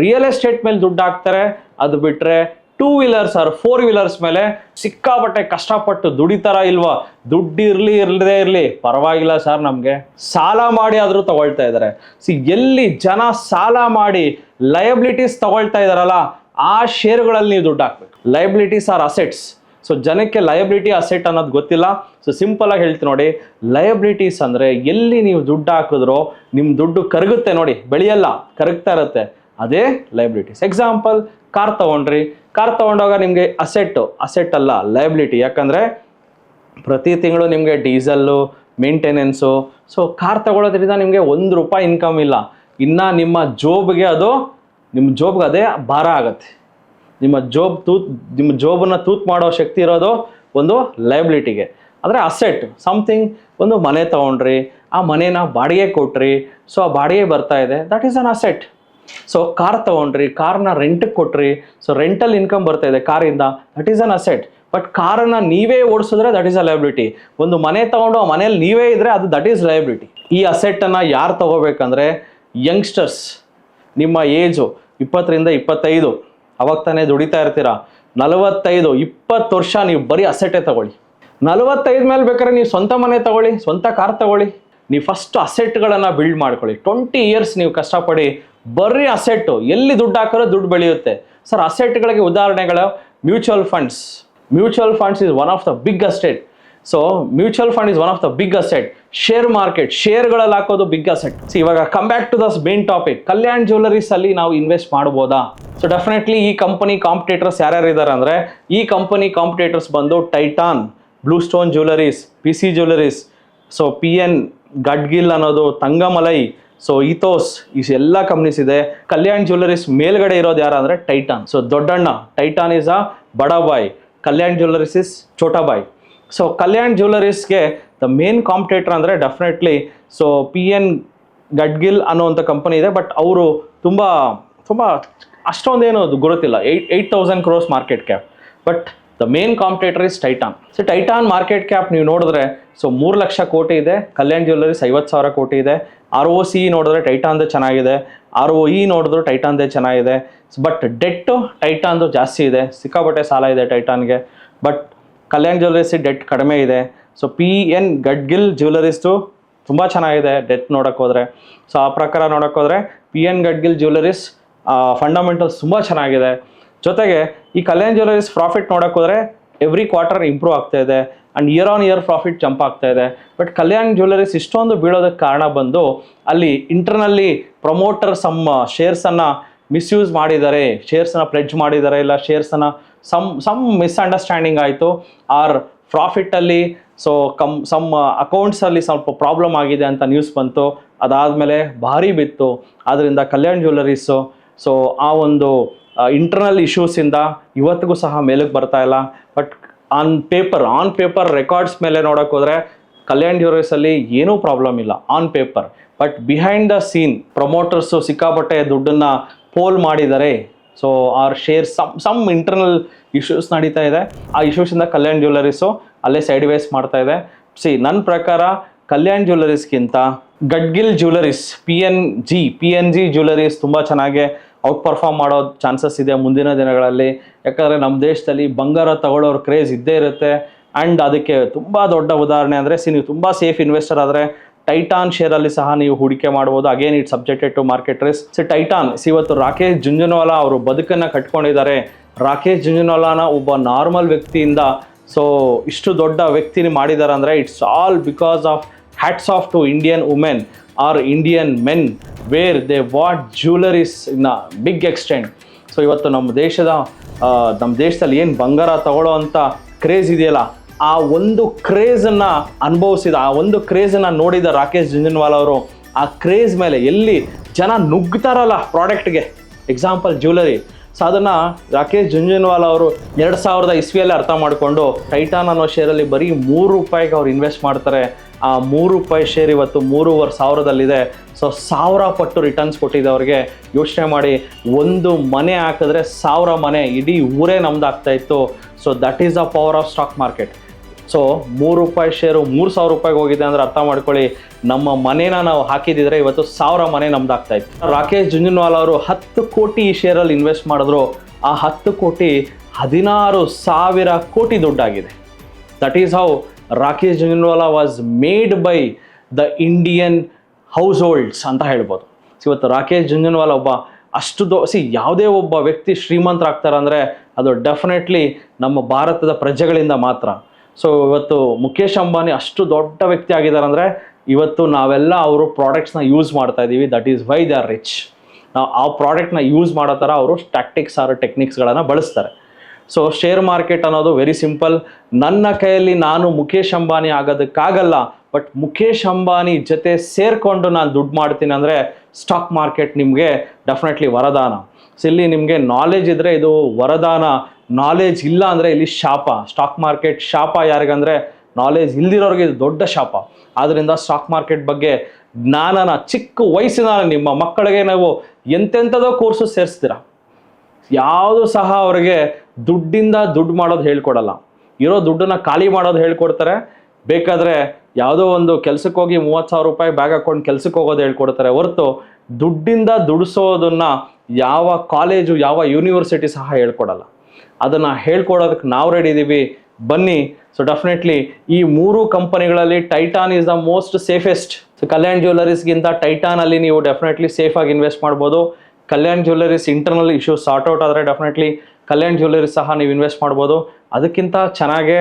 ರಿಯಲ್ ಎಸ್ಟೇಟ್ ಮೇಲೆ ದುಡ್ಡು ಹಾಕ್ತಾರೆ. ಅದು ಬಿಟ್ಟರೆ 2 ವೀಲರ್ಸ್ ಆರ್ 4 ವೀಲರ್ಸ್ ಮೇಲೆ ಸಿಕ್ಕಾಪಟ್ಟೆ ಕಷ್ಟಪಟ್ಟು ದುಡಿತಾರ ಇಲ್ವಾ, ದುಡ್ಡು ಇಲ್ಲದೇ ಇರಲಿ ಪರವಾಗಿಲ್ಲ ಸರ್, ನಮಗೆ ಸಾಲ ಮಾಡಿ ಆದರೂ ತಗೊಳ್ತಾ ಇದ್ದಾರೆ. ಎಲ್ಲಿ ಜನ ಸಾಲ ಮಾಡಿ ಲಯಬಿಲಿಟೀಸ್ ತಗೊಳ್ತಾ ಇದಾರಲ್ಲ, ಆ ಶೇರುಗಳಲ್ಲಿ ನೀವು ದುಡ್ಡು ಹಾಕ್ಬೇಕು. Liabilities or assets. ಸೊ ಜನಕ್ಕೆ ಲಯಬಿಲಿಟಿ ಅಸೆಟ್ ಅನ್ನೋದು ಗೊತ್ತಿಲ್ಲ. ಸೊ ಸಿಂಪಲ್ ಆಗಿ ಹೇಳ್ತೀನಿ ನೋಡಿ, ಲಯಬಿಲಿಟೀಸ್ ಅಂದರೆ ಎಲ್ಲಿ ನೀವು ದುಡ್ಡು ಹಾಕಿದ್ರೋ ನಿಮ್ಮ ದುಡ್ಡು ಕರಗುತ್ತೆ ನೋಡಿ, ಬೆಳೆಯಲ್ಲ, ಕರಗ್ತಾ ಇರುತ್ತೆ, ಅದೇ ಲಯಬಿಲಿಟೀಸ್. ಎಕ್ಸಾಂಪಲ್, ಕಾರ್ ತೊಗೊಂಡ್ರಿ, ಕಾರ್ ತೊಗೊಂಡಾಗ ನಿಮಗೆ ಅಸೆಟ್ ಅಲ್ಲ, ಲಯಬಿಲಿಟಿ. ಯಾಕಂದರೆ ಪ್ರತಿ ತಿಂಗಳು ನಿಮಗೆ ಡೀಸಲ್ಲು, ಮೇಂಟೆನೆನ್ಸು. ಸೊ ಕಾರ್ ತಗೊಳ್ಳೋದ್ರಿಂದ ನಿಮಗೆ ₹1 ಇನ್ಕಮ್ ಇಲ್ಲ, ಇನ್ನು ನಿಮ್ಮ ಜೋಬ್ಗೆ ಅದೇ ಭಾರ ಆಗುತ್ತೆ. ನಿಮ್ಮ ಜೋಬನ್ನು ತೂತ್ ಮಾಡೋ ಶಕ್ತಿ ಇರೋದು ಒಂದು ಲಯಬಿಲಿಟಿಗೆ. ಅಂದರೆ ಅಸೆಟ್ ಸಮಥಿಂಗ್. ಒಂದು ಮನೆ ತೊಗೊಂಡ್ರಿ, ಆ ಮನೇನ ಬಾಡಿಗೆ ಕೊಟ್ರಿ, ಸೊ ಆ ಬಾಡಿಗೆ ಬರ್ತಾ ಇದೆ, that is an asset. So car ತೊಗೊಂಡ್ರಿ, ಕಾರ್ನ ರೆಂಟಿಗೆ ಕೊಟ್ರಿ, ಸೊ ರೆಂಟಲ್ ಇನ್ಕಮ್ ಬರ್ತಾ ಇದೆ ಕಾರಿಂದ, that is an asset. But ಕಾರನ್ನು ನೀವೇ ಓಡಿಸಿದ್ರೆ ದಟ್ ಈಸ್ ಅ ಲಯಬಿಲಿಟಿ. ಒಂದು ಮನೆ ತೊಗೊಂಡು ಆ ಮನೇಲಿ ನೀವೇ ಇದ್ದರೆ ಅದು ದಟ್ ಈಸ್ ಲಯಬಿಲಿಟಿ. ಈ ಅಸೆಟ್ಟನ್ನು ಯಾರು ತೊಗೋಬೇಕಂದ್ರೆ ಯಂಗ್ಸ್ಟರ್ಸ್, ನಿಮ್ಮ ಏಜು 20 ರಿಂದ 25, ಅವಾಗ ತಾನೇ ದುಡಿತಾ ಇರ್ತೀರಾ. 45, 20 ವರ್ಷ ನೀವು ಬರೀ ಅಸೆಟೇ ತಗೊಳ್ಳಿ. 45 ಮೇಲೆ ಬೇಕಾದ್ರೆ ನೀವು ಸ್ವಂತ ಮನೆ ತಗೊಳ್ಳಿ, ಸ್ವಂತ ಕಾರ್ ತಗೊಳ್ಳಿ. ನೀವು ಫಸ್ಟ್ ಅಸೆಟ್ಗಳನ್ನು ಬಿಲ್ಡ್ ಮಾಡ್ಕೊಳ್ಳಿ. 20 ಇಯರ್ಸ್ ನೀವು ಕಷ್ಟಪಡಿ, ಬರೀ ಅಸೆಟ್ಟು. ಎಲ್ಲಿ ದುಡ್ಡು ಹಾಕಿರೋ ದುಡ್ಡು ಬೆಳೆಯುತ್ತೆ. ಸರ್, ಅಸೆಟ್ಗಳಿಗೆ ಉದಾಹರಣೆಗಳು mutual funds. Mutual funds is one of the big asset. So mutual fund is one of the big asset. Share market, ಶೇರ್ಗಳಲ್ಲಿ ಹಾಕೋದು ಬಿಗ್ ಅಸೆಟ್. ಇವಾಗ come back to this main topic, Kalyan jewelleries ಅಲ್ಲಿ ನಾವು invest ಮಾಡ್ಬೋದಾ? So definitely ಈ company competitors ಯಾರ್ಯಾರು ಇದ್ದಾರೆ ಅಂದರೆ, ಈ ಕಂಪನಿ ಕಾಂಪಿಟೇಟರ್ಸ್ ಬಂದು Titan, blue stone jewelleries, PC jewelleries, so PN Gadgil ಅನ್ನೋದು, ತಂಗಮಲೈ, ಸೊ ಈಥೋಸ್, ಈ ಎಲ್ಲ ಕಂಪ್ನೀಸ್ ಇದೆ. ಕಲ್ಯಾಣ್ ಜ್ಯುವೆಲರೀಸ್ ಮೇಲ್ಗಡೆ ಇರೋದು ಯಾರು ಅಂದರೆ ಟೈಟಾನ್. ಸೊ ದೊಡ್ಡಣ್ಣ, ಟೈಟಾನ್ ಇಸ್ ಅ ಬಡಾಬಾಯ್, ಕಲ್ಯಾಣ್ ಜ್ಯುವೆಲರೀಸ್ ಇಸ್ ಛೋಟಾಬಾಯ್. ಸೊ ಕಲ್ಯಾಣ್ ಜ್ಯುವೆಲರೀಸ್ಗೆ ದ ಮೇನ್ ಕಾಂಪಿಟೇಟರ್ ಅಂದರೆ ಡೆಫಿನೆಟ್ಲಿ ಸೊ PN ಗಡ್ಗಿಲ್ ಅನ್ನೋವಂಥ ಕಂಪನಿ ಇದೆ. ಬಟ್ ಅವರು ತುಂಬ ಅಷ್ಟೊಂದೇನು ಗುರುತಿಲ್ಲ, 8,000 crores market cap. But the main competitor is Titan. So Titan market cap ನೀವು ನೋಡಿದ್ರೆ ಸೊ 3 ಲಕ್ಷ ಕೋಟಿ ಇದೆ, ಕಲ್ಯಾಣ್ ಜ್ಯುವೆಲರೀಸ್ 50,000 ಕೋಟಿ ಇದೆ. ROCE ನೋಡಿದ್ರೆ ಟೈಟಾನ್ದೇ ಚೆನ್ನಾಗಿದೆ, ROE ನೋಡಿದ್ರು ಟೈಟಾನ್ದೇ ಚೆನ್ನಾಗಿದೆ. ಬಟ್ ಡೆಟ್ಟು ಟೈಟಾನ್ದು ಜಾಸ್ತಿ ಇದೆ, ಸಿಕ್ಕಾಪಟ್ಟೆ ಸಾಲ ಇದೆ ಟೈಟಾನ್ಗೆ. ಬಟ್ ಕಲ್ಯಾಣ್ ಜ್ಯುವೆಲರೀಸ್ ಡೆಟ್ ಕಡಿಮೆ ಇದೆ. ಸೊ PN ಗಡ್ಗಿಲ್ ಜ್ಯುವೆಲರೀಸ್ದು ತುಂಬ ಚೆನ್ನಾಗಿದೆ ಡೆಟ್ ನೋಡೋಕೆ ಹೋದರೆ. ಸೊ ಆ ಪ್ರಕಾರ ನೋಡೋಕೆ ಹೋದರೆ PN ಗಡ್ಗಿಲ್ ಜ್ಯುವೆಲರೀಸ್ ಫಂಡಮೆಂಟಲ್ಸ್ ತುಂಬ ಚೆನ್ನಾಗಿದೆ. ಜೊತೆಗೆ ಈ ಕಲ್ಯಾಣ್ ಜ್ಯುವೆಲರೀಸ್ ಪ್ರಾಫಿಟ್ ನೋಡೋಕೆ ಹೋದರೆ ಎವ್ರಿ ಕ್ವಾರ್ಟರ್ ಇಂಪ್ರೂವ್ ಆಗ್ತಾ ಇದೆ and year on year profit jump ಆಗ್ತಾ ಇದೆ. ಬಟ್ ಕಲ್ಯಾಣ್ ಜ್ಯುವೆಲರೀಸ್ ಇಷ್ಟೊಂದು ಬೀಳೋದಕ್ಕೆ ಕಾರಣ ಬಂದು ಅಲ್ಲಿ ಇಂಟರ್ನಲ್ಲಿ ಪ್ರಮೋಟರ್ ಶೇರ್ಸನ್ನು ಮಿಸ್ಯೂಸ್ ಮಾಡಿದ್ದಾರೆ, ಶೇರ್ಸನ್ನು ಪ್ಲೆಡ್ಜ್ ಮಾಡಿದ್ದಾರೆ, ಇಲ್ಲ ಶೇರ್ಸನ್ನು ಸಮ್ ಮಿಸ್ಅಂಡರ್ಸ್ಟ್ಯಾಂಡಿಂಗ್ ಆಯಿತು, ಆರ್ ಪ್ರಾಫಿಟ್ಟಲ್ಲಿ ಸೊ ಅಕೌಂಟ್ಸಲ್ಲಿ ಸ್ವಲ್ಪ ಪ್ರಾಬ್ಲಮ್ ಆಗಿದೆ ಅಂತ ನ್ಯೂಸ್ ಬಂತು. ಅದಾದಮೇಲೆ ಭಾರಿ ಬಿತ್ತು. ಆದ್ದರಿಂದ ಕಲ್ಯಾಣ್ ಜ್ಯುವೆಲರೀಸು ಸೊ ಆ ಒಂದು ಇಂಟರ್ನಲ್ ಇಶ್ಯೂಸಿಂದ ಇವತ್ತಿಗೂ ಸಹ ಮೇಲಕ್ಕೆ ಬರ್ತಾ ಇಲ್ಲ. ಬಟ್ ಆನ್ ಪೇಪರ್ ರೆಕಾರ್ಡ್ಸ್ ಮೇಲೆ ನೋಡೋಕೆ ಹೋದರೆ ಕಲ್ಯಾಣ್ ಜ್ಯುವೆಲರೀಸಲ್ಲಿ ಏನೂ ಪ್ರಾಬ್ಲಮ್ ಇಲ್ಲ on paper. But behind the scene promoters ಸಿಕ್ಕಾಪಟ್ಟೆ ದುಡ್ಡನ್ನು ಪೋಲ್ ಮಾಡಿದ್ದಾರೆ. So are shares some internal issues ನಡೀತಾ ಇದೆ. ಆ ಇಶ್ಯೂಸಿಂದ ಕಲ್ಯಾಣ್ ಜ್ಯುವೆಲರೀಸು ಅಲ್ಲೇ ಸೈಡ್ ವೇಸ್ ಮಾಡ್ತಾ ಇದೆ. ನನ್ನ ಪ್ರಕಾರ ಕಲ್ಯಾಣ್ ಜ್ಯುವೆಲರೀಸ್ಗಿಂತ ಗಡ್ಗಿಲ್ ಜ್ಯುವೆಲರೀಸ್, PNG ಜ್ಯುವೆಲರೀಸ್ ತುಂಬ ಚೆನ್ನಾಗಿ ಔಟ್ ಪರ್ಫಾರ್ಮ್ ಮಾಡೋ ಚಾನ್ಸಸ್ ಇದೆ ಮುಂದಿನ ದಿನಗಳಲ್ಲಿ. ಯಾಕಂದರೆ ನಮ್ಮ ದೇಶದಲ್ಲಿ ಬಂಗಾರ ತಗೊಳ್ಳೋರ ಕ್ರೇಜ್ ಇದ್ದೇ ಇರುತ್ತೆ. ಆ್ಯಂಡ್ ಅದಕ್ಕೆ ತುಂಬ ದೊಡ್ಡ ಉದಾಹರಣೆ ಅಂದರೆ ನೀವು ತುಂಬ ಸೇಫ್ ಇನ್ವೆಸ್ಟರ್ ಆದರೆ ಟೈಟಾನ್ ಶೇರಲ್ಲಿ ಸಹ ನೀವು ಹೂಡಿಕೆ ಮಾಡ್ಬೋದು. Again it subjected to market risk. Titan ಇವತ್ತು ರಾಕೇಶ್ ಜುಂಜುನ್ವಾಲಾ ಅವರು ಬದುಕನ್ನು ಕಟ್ಕೊಂಡಿದ್ದಾರೆ. ರಾಕೇಶ್ ಜುಂಜುನ್ವಾಲಾನ ಒಬ್ಬ ನಾರ್ಮಲ್ ವ್ಯಕ್ತಿಯಿಂದ ಸೊ ಇಷ್ಟು ದೊಡ್ಡ ವ್ಯಕ್ತಿನ ಮಾಡಿದ್ದಾರೆ ಅಂದರೆ it's all because of hats off to Indian women or Indian men wear they what jewelleries in a big extent. So ಇವತ್ತು ನಮ್ಮ ದೇಶದಲ್ಲಿ ಏನು ಬಂಗಾರ ತಗೊಳ್ಳೋ ಅಂಥ ಕ್ರೇಜ್ ಇದೆಯಲ್ಲ, ಆ ಒಂದು ಕ್ರೇಜನ್ನು ಅನುಭವಿಸಿದ, ಆ ಒಂದು ಕ್ರೇಜನ್ನು ನೋಡಿದ ರಾಕೇಶ್ ಜುಂಜುನ್ವಾಲಾ ಅವರು ಆ ಕ್ರೇಜ್ ಮೇಲೆ ಎಲ್ಲಿ ಜನ ನುಗ್ತಾರಲ್ಲ ಪ್ರಾಡಕ್ಟ್ಗೆ, ಎಕ್ಸಾಂಪಲ್ ಜ್ಯುವೆಲರಿ. ಸೊ ಅದನ್ನು ರಾಕೇಶ್ ಜುಂಜುನ್ವಾಲಾ ಅವರು 2000 ಇಸ್ವಿಯಲ್ಲಿ ಅರ್ಥ ಮಾಡಿಕೊಂಡು ಟೈಟಾನ್ ಅನ್ನೋ ಶೇರಲ್ಲಿ ಬರೀ ₹3 ಅವ್ರು ಇನ್ವೆಸ್ಟ್ ಮಾಡ್ತಾರೆ. ಆ ₹3 ಶೇರ್ ಇವತ್ತು 3,500 ಸೊ 1000 ಪಟ್ಟು ರಿಟರ್ನ್ಸ್ ಕೊಟ್ಟಿದೆ ಅವ್ರಿಗೆ. ಯೋಚನೆ ಮಾಡಿ, ಒಂದು ಮನೆ ಹಾಕಿದ್ರೆ 1000 ಮನೆ, ಇಡೀ ಊರೇ ನಮ್ದು ಆಗ್ತಾಯಿತ್ತು. So that is the power of stock market. So ₹3 share ₹3,000 ಹೋಗಿದೆ ಅಂದರೆ ಅರ್ಥ ಮಾಡ್ಕೊಳ್ಳಿ, ನಮ್ಮ ಮನೇನ ನಾವು ಹಾಕಿದಿದ್ರೆ ಇವತ್ತು 1000 ಮನೆ ನಮ್ದು ಆಗ್ತಾಯಿತ್ತು. ರಾಕೇಶ್ ಜುಂಜುನ್ವಾಲಾ ಅವರು 10 ಕೋಟಿ ಈ ಶೇರಲ್ಲಿ ಇನ್ವೆಸ್ಟ್ ಮಾಡಿದ್ರು. ಆ 10 ಕೋಟಿ 16,000 ಕೋಟಿ ದುಡ್ಡಾಗಿದೆ. That is how Rakesh Jhunjhunwala was made by the Indian households ಅಂತ ಹೇಳ್ಬೋದು. ಇವತ್ತು ರಾಕೇಶ್ ಜುಂಜುನ್ವಾಲಾ ಒಬ್ಬ ಅಷ್ಟು ಯಾವುದೇ ಒಬ್ಬ ವ್ಯಕ್ತಿ ಶ್ರೀಮಂತರಾಗ್ತಾರೆ ಅಂದರೆ ಅದು ಡೆಫಿನೆಟ್ಲಿ ನಮ್ಮ ಭಾರತದ ಪ್ರಜೆಗಳಿಂದ ಮಾತ್ರ. ಸೊ ಇವತ್ತು ಮುಖೇಶ್ ಅಂಬಾನಿ ಅಷ್ಟು ದೊಡ್ಡ ವ್ಯಕ್ತಿ ಆಗಿದ್ದಾರೆ ಅಂದರೆ ಇವತ್ತು ನಾವೆಲ್ಲ ಅವರು ಪ್ರಾಡಕ್ಟ್ಸ್ನ ಯೂಸ್ ಮಾಡ್ತಾ ಇದ್ದೀವಿ. That is why they are rich. ನಾವು ಆ ಪ್ರಾಡಕ್ಟ್ನ ಯೂಸ್ ಮಾಡೋ ಥರ ಅವರು ಟ್ಯಾಕ್ಟಿಕ್ಸ್ ಆರ್ ಟೆಕ್ನಿಕ್ಸ್ಗಳನ್ನು ಬಳಸ್ತಾರೆ. ಸೊ ಶೇರ್ ಮಾರ್ಕೆಟ್ ಅನ್ನೋದು ವೆರಿ ಸಿಂಪಲ್. ನನ್ನ ಕೈಯಲ್ಲಿ ನಾನು ಮುಖೇಶ್ ಅಂಬಾನಿ ಆಗೋದಕ್ಕಾಗಲ್ಲ, ಬಟ್ ಮುಖೇಶ್ ಅಂಬಾನಿ ಜೊತೆ ಸೇರಿಕೊಂಡು ನಾನು ದುಡ್ಡು ಮಾಡ್ತೀನಿ ಅಂದರೆ ಸ್ಟಾಕ್ ಮಾರ್ಕೆಟ್ ನಿಮಗೆ ಡೆಫಿನೆಟ್ಲಿ ವರದಾನ. ಸೊ ಇಲ್ಲಿ ನಿಮಗೆ ನಾಲೆಜ್ ಇದ್ದರೆ ಇದು ವರದಾನ, ನಾಲೆಜ್ ಇಲ್ಲ ಅಂದರೆ ಇಲ್ಲಿ ಶಾಪ. ಸ್ಟಾಕ್ ಮಾರ್ಕೆಟ್ ಶಾಪ ಯಾರಿಗಂದರೆ ನಾಲೆಜ್ ಇಲ್ದಿರೋರಿಗೆ ಇದು ದೊಡ್ಡ ಶಾಪ. ಆದ್ದರಿಂದ ಸ್ಟಾಕ್ ಮಾರ್ಕೆಟ್ ಬಗ್ಗೆ ಜ್ಞಾನನ ಚಿಕ್ಕ ವಯಸ್ಸಿನ ನಿಮ್ಮ ಮಕ್ಕಳಿಗೆ ನಾವು ಎಂತೆಂಥದೋ ಕೋರ್ಸು ಸೇರಿಸ್ತೀರ, ಯಾವುದು ಸಹ ಅವರಿಗೆ ದುಡ್ಡಿಂದ ದುಡ್ಡು ಮಾಡೋದು ಹೇಳ್ಕೊಡಲ್ಲ. ಇರೋ ದುಡ್ಡನ್ನ ಖಾಲಿ ಮಾಡೋದು ಹೇಳ್ಕೊಡ್ತಾರೆ. ಬೇಕಾದರೆ ಯಾವುದೋ ಒಂದು ಕೆಲಸಕ್ಕೆ ಹೋಗಿ 30,000 ರೂಪಾಯಿ ಬ್ಯಾಗ್ ಹಾಕೊಂಡು ಕೆಲಸಕ್ಕೆ ಹೋಗೋದು ಹೇಳ್ಕೊಡ್ತಾರೆ ಹೊರತು ದುಡ್ಡಿಂದ ದುಡಿಸೋದನ್ನು ಯಾವ ಕಾಲೇಜು ಯಾವ ಯೂನಿವರ್ಸಿಟಿ ಸಹ ಹೇಳ್ಕೊಡಲ್ಲ. ಅದನ್ನು ಹೇಳ್ಕೊಡೋದಕ್ಕೆ ನಾವು ರೆಡಿ ಇದ್ದೀವಿ, ಬನ್ನಿ. ಸೊ ಡೆಫಿನೆಟ್ಲಿ ಈ 3 ಕಂಪನಿಗಳಲ್ಲಿ Titan is the most safest. So Kalyan ಜ್ಯುವೆಲ್ಲರೀಸ್ಗಿಂತ ಟೈಟಾನಲ್ಲಿ ನೀವು ಡೆಫಿನೆಟ್ಲಿ ಸೇಫಾಗಿ ಇನ್ವೆಸ್ಟ್ ಮಾಡ್ಬೋದು. Kalyan jewelleries internal issues sort out ಆದರೆ ಡೆಫಿನೆಟ್ಲಿ ಕಲ್ಯಾಣ್ ಜ್ಯುವೆಲ್ಲರೀಸ್ ಸಹ ನೀವು ಇನ್ವೆಸ್ಟ್ ಮಾಡ್ಬೋದು. ಅದಕ್ಕಿಂತ ಚೆನ್ನಾಗೆ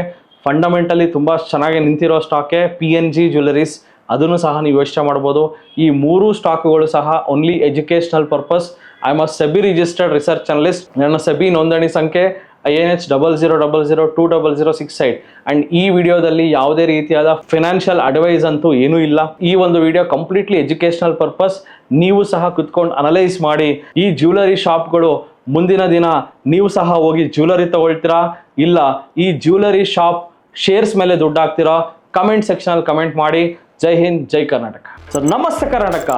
ಫಂಡಮೆಂಟಲಿ ತುಂಬ ಚೆನ್ನಾಗಿ ನಿಂತಿರೋ ಸ್ಟಾಕೆ PNG ಜ್ಯುವೆಲ್ಲರೀಸ್, ಅದನ್ನು ಸಹ ನೀವು ಯೋಚನೆ ಮಾಡ್ಬೋದು. ಈ 3 ಸ್ಟಾಕ್ಗಳು ಸಹ only educational purpose. I am a SEBI registered research analyst. ನನ್ನ ಸೆಬಿ ನೋಂದಣಿ ಸಂಖ್ಯೆ INH 00002006 ಆ್ಯಂಡ್ ಈ ವಿಡಿಯೋದಲ್ಲಿ ಯಾವುದೇ ರೀತಿಯಾದ ಫಿನಾನ್ಷಿಯಲ್ ಅಡ್ವೈಸ್ ಅಂತೂ ಏನೂ ಇಲ್ಲ. ಈ ಒಂದು ವಿಡಿಯೋ ಕಂಪ್ಲೀಟ್ಲಿ ಎಜುಕೇಷನಲ್ ಪರ್ಪಸ್. ನೀವು ಸಹ ಕುತ್ಕೊಂಡು ಅನಲೈಸ್ ಮಾಡಿ ಈ ಜ್ಯುವೆಲರಿ ಶಾಪ್ಗಳು ಮುಂದಿನ ದಿನ ನೀವು ಸಹ ಹೋಗಿ ಜ್ಯುವೆಲರಿ ತಗೊಳ್ತೀರಾ, ಇಲ್ಲ ಈ ಜ್ಯುವೆಲರಿ ಶಾಪ್ ಶೇರ್ಸ್ ಮೇಲೆ ದುಡ್ಡು ಹಾಕ್ತೀರಾ? ಕಮೆಂಟ್ ಸೆಕ್ಷನಲ್ಲಿ ಕಮೆಂಟ್ ಮಾಡಿ. ಜೈ ಹಿಂದ್, ಜೈ ಕರ್ನಾಟಕ. ಸೊ ನಮಸ್ತೆ ಕರ್ನಾಟಕ.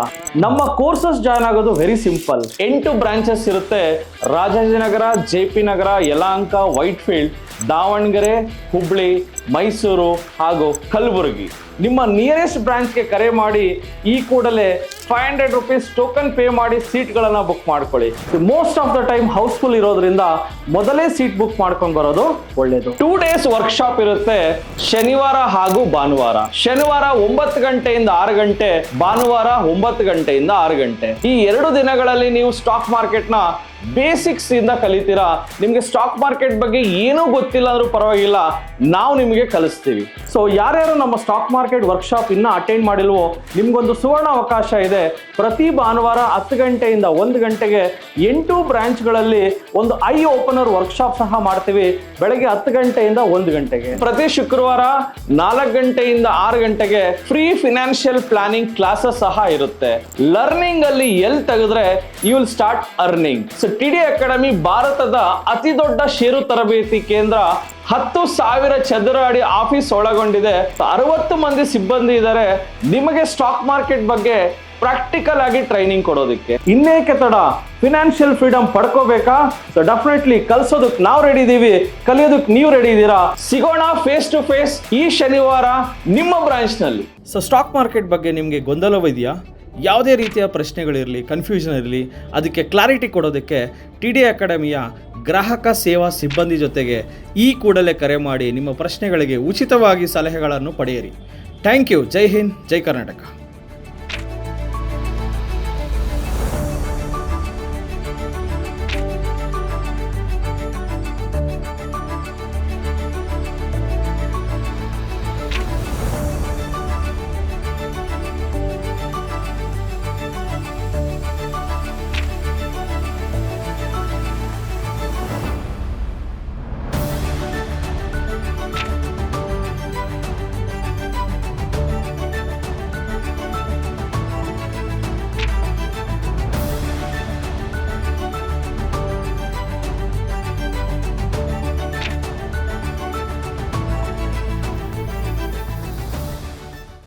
ನಮ್ಮ ಕೋರ್ಸಸ್ ಜಾಯ್ನ್ ಆಗೋದು ವೆರಿ ಸಿಂಪಲ್. 8 ಬ್ರಾಂಚಸ್ ಇರುತ್ತೆ. ರಾಜಾಜಿನಗರ, JP ನಗರ, ಯಲಹಂಕ, ವೈಟ್ಫೀಲ್ಡ್, ದಾವಣಗೆರೆ, ಹುಬ್ಳಿ, ಮೈಸೂರು ಹಾಗೂ ಕಲಬುರಗಿ. ನಿಮ್ಮ ನಿಯರೆಸ್ಟ್ ಬ್ರಾಂಚ್ಗೆ ಕರೆ ಮಾಡಿ ಈ ಕೂಡಲೇ 500 ರೂಪೀಸ್ ಟೋಕನ್ ಪೇ ಮಾಡಿ ಸೀಟ್ಗಳನ್ನು ಬುಕ್ ಮಾಡ್ಕೊಳ್ಳಿ. Most of the time housefull ಇರೋದ್ರಿಂದ ಮೊದಲೇ ಸೀಟ್ ಬುಕ್ ಮಾಡ್ಕೊಂಡು ಬರೋದು ಒಳ್ಳೆಯದು. 2 ಡೇಸ್ ವರ್ಕ್ಶಾಪ್ ಇರುತ್ತೆ, ಶನಿವಾರ ಹಾಗೂ ಭಾನುವಾರ. ಶನಿವಾರ 9 ಗಂಟೆಯಿಂದ 6 ಗಂಟೆ, ಭಾನುವಾರ 9 ಗಂಟೆಯಿಂದ 6 ಗಂಟೆ. ಈ 2 ದಿನಗಳಲ್ಲಿ ನೀವು ಸ್ಟಾಕ್ ಮಾರ್ಕೆಟ್ನ ಬೇಸಿಕ್ಸ್ ಇಂದ ಕಲಿತೀರಾ. ನಿಮಗೆ ಸ್ಟಾಕ್ ಮಾರ್ಕೆಟ್ ಬಗ್ಗೆ ಏನೂ ಗೊತ್ತಿಲ್ಲ ಅಂದ್ರೂ ಪರವಾಗಿಲ್ಲ, ನಾವು ನಿಮಗೆ ಕಲಿಸ್ತೀವಿ. ಸೊ ಯಾರ್ಯಾರು ನಮ್ಮ ಸ್ಟಾಕ್ ಮಾರ್ಕೆಟ್ ವರ್ಕ್ಶಾಪ್ ಇನ್ನೂ ಅಟೆಂಡ್ ಮಾಡಿಲ್ವೋ ನಿಮ್ಗೊಂದು ಸುವರ್ಣ ಅವಕಾಶ ಇದೆ. ಪ್ರತಿ ಭಾನುವಾರ 10 ಗಂಟೆಯಿಂದ 1 ಗಂಟೆಗೆ 8 ಬ್ರಾಂಚ್ಗಳಲ್ಲಿ ಒಂದು ಐ ಓಪನರ್ ವರ್ಕ್ಶಾಪ್ ಸಹ ಮಾಡ್ತೀವಿ. ಬೆಳಗ್ಗೆ 10 ಗಂಟೆಯಿಂದ 1 ಗಂಟೆಗೆ. ಪ್ರತಿ ಶುಕ್ರವಾರ 4 ಗಂಟೆಯಿಂದ 6 ಗಂಟೆಗೆ ಫ್ರೀ ಫಿನಾನ್ಷಿಯಲ್ ಪ್ಲಾನಿಂಗ್ ಕ್ಲಾಸಸ್ ಸಹ ಇರುತ್ತೆ. ಲರ್ನಿಂಗ್ ಅಲ್ಲಿ ಎಲ್ಲಿ ತೆಗೆದ್ರೆ you will start earning. So TD academy ಭಾರತದ ಅತಿ ದೊಡ್ಡ ಷೇರು ತರಬೇತಿ ಕೇಂದ್ರ. 10,000 ಚದರ ಅಡಿ ಆಫೀಸ್ ಒಳಗೊಂಡಿದೆ. 60 ಮಂದಿ ಸಿಬ್ಬಂದಿ ಇದ್ದಾರೆ ನಿಮಗೆ ಸ್ಟಾಕ್ ಮಾರ್ಕೆಟ್ ಬಗ್ಗೆ ಪ್ರಾಕ್ಟಿಕಲ್ ಆಗಿ ಟ್ರೈನಿಂಗ್ ಕೊಡೋದಕ್ಕೆ. ಇನ್ನೇಕೆ ತಡ, ಫಿನಾನ್ಷಿಯಲ್ ಫ್ರೀಡಮ್ ಪಡ್ಕೋಬೇಕಾ? ಸೊ ಡೆಫಿನೆಟ್ಲಿ ಕಲ್ಸೋದಕ್ಕೆ ನಾವು ರೆಡಿ ಇದ್ದೀವಿ, ಕಲಿಯೋದಕ್ಕೆ ನೀವು ರೆಡಿ ಇದ್ದೀರಾ? ಸಿಗೋಣ ಫೇಸ್ ಟು ಫೇಸ್ ಈ ಶನಿವಾರ ನಿಮ್ಮ ಬ್ರಾಂಚ್ನಲ್ಲಿ. ಸೊ ಸ್ಟಾಕ್ ಮಾರ್ಕೆಟ್ ಬಗ್ಗೆ ನಿಮಗೆ ಗೊಂದಲವಿದೆಯಾ? ಯಾವುದೇ ರೀತಿಯ ಪ್ರಶ್ನೆಗಳಿರಲಿ, ಕನ್ಫ್ಯೂಷನ್ ಇರಲಿ, ಅದಕ್ಕೆ ಕ್ಲಾರಿಟಿ ಕೊಡೋದಕ್ಕೆ TD ಅಕಾಡೆಮಿಯ ಗ್ರಾಹಕ ಸೇವಾ ಸಿಬ್ಬಂದಿ ಜೊತೆಗೆ ಈ ಕೂಡಲೇ ಕರೆ ಮಾಡಿ ನಿಮ್ಮ ಪ್ರಶ್ನೆಗಳಿಗೆ ಉಚಿತವಾಗಿ ಸಲಹೆಗಳನ್ನು ಪಡೆಯಿರಿ. Thank you. ಜೈ ಹಿಂದ್, ಜೈ ಕರ್ನಾಟಕ.